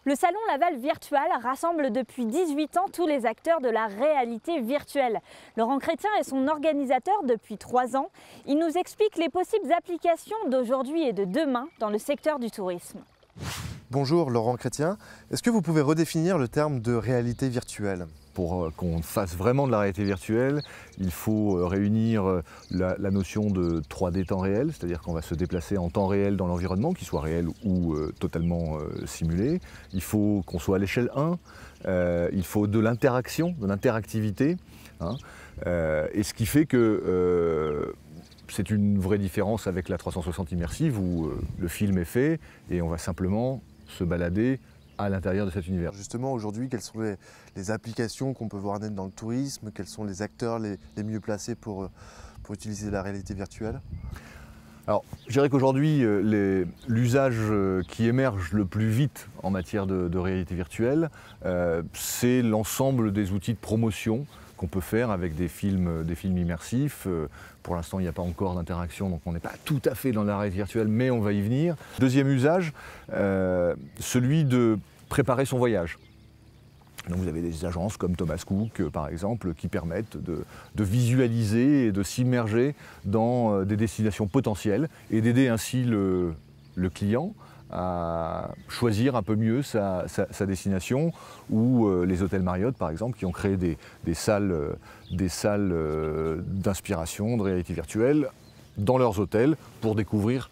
Le Salon Laval Virtual rassemble depuis 18 ans tous les acteurs de la réalité virtuelle. Laurent Chrétien est son organisateur depuis 3 ans. Il nous explique les possibles applications d'aujourd'hui et de demain dans le secteur du tourisme. Bonjour Laurent Chrétien, est-ce que vous pouvez redéfinir le terme de réalité virtuelle ? Pour qu'on fasse vraiment de la réalité virtuelle, il faut réunir la notion de 3D temps réel, c'est-à-dire qu'on va se déplacer en temps réel dans l'environnement, qu'il soit réel ou totalement simulé. Il faut qu'on soit à l'échelle 1, il faut de l'interaction, de l'interactivité, hein, et ce qui fait que c'est une vraie différence avec la 360 immersive où le film est fait et on va simplement se balader à l'intérieur de cet univers. Justement, aujourd'hui, quelles sont les applications qu'on peut voir naître dans le tourisme? Quels sont les acteurs les mieux placés pour utiliser la réalité virtuelle? Alors, je dirais qu'aujourd'hui, l'usage qui émerge le plus vite en matière de réalité virtuelle, c'est l'ensemble des outils de promotion qu'on peut faire avec des films immersifs. Pour l'instant, il n'y a pas encore d'interaction, donc on n'est pas tout à fait dans la réalité virtuelle, mais on va y venir. Deuxième usage, celui de préparer son voyage. Donc vous avez des agences comme Thomas Cook, par exemple, qui permettent de visualiser et de s'immerger dans des destinations potentielles et d'aider ainsi le client à choisir un peu mieux sa destination, ou les hôtels Marriott par exemple qui ont créé des salles d'inspiration, de réalité virtuelle dans leurs hôtels pour découvrir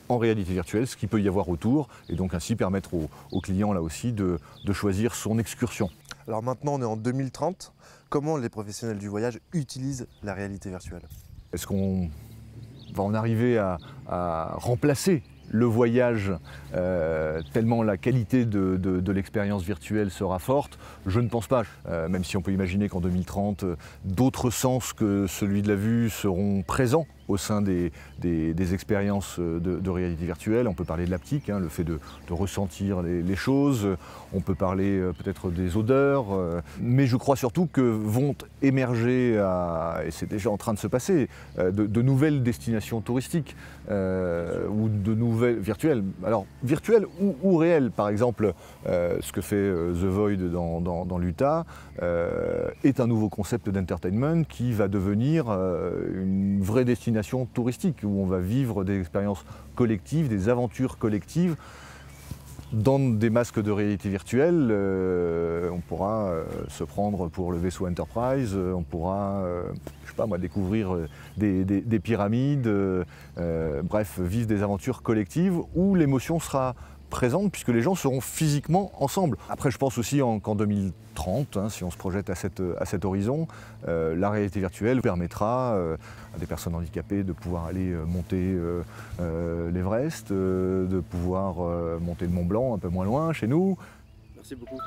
en réalité virtuelle ce qu'il peut y avoir autour et donc ainsi permettre aux clients là aussi de choisir son excursion. Alors maintenant on est en 2030, comment les professionnels du voyage utilisent la réalité virtuelle? Est-ce qu'on va en arriver à remplacer le voyage, tellement la qualité de l'expérience virtuelle sera forte? Je ne pense pas, même si on peut imaginer qu'en 2030, d'autres sens que celui de la vue seront présents au sein des expériences de réalité virtuelle. On peut parler de l'haptique, hein, le fait de ressentir les choses, on peut parler peut-être des odeurs, mais je crois surtout que vont émerger, et c'est déjà en train de se passer, de nouvelles destinations touristiques, ou de nouvelles virtuelles. Alors virtuelles ou réelles, par exemple, ce que fait The Void dans l'Utah est un nouveau concept d'entertainment qui va devenir une vraie destination touristique où on va vivre des expériences collectives, des aventures collectives dans des masques de réalité virtuelle. On pourra se prendre pour le vaisseau Enterprise, on pourra, je sais pas moi, découvrir des pyramides, bref, vivre des aventures collectives où l'émotion sera présente puisque les gens seront physiquement ensemble. Après, je pense aussi qu'en 2030, hein, si on se projette à cet horizon, la réalité virtuelle permettra à des personnes handicapées de pouvoir aller monter l'Everest, de pouvoir monter le Mont Blanc un peu moins loin chez nous. Merci beaucoup.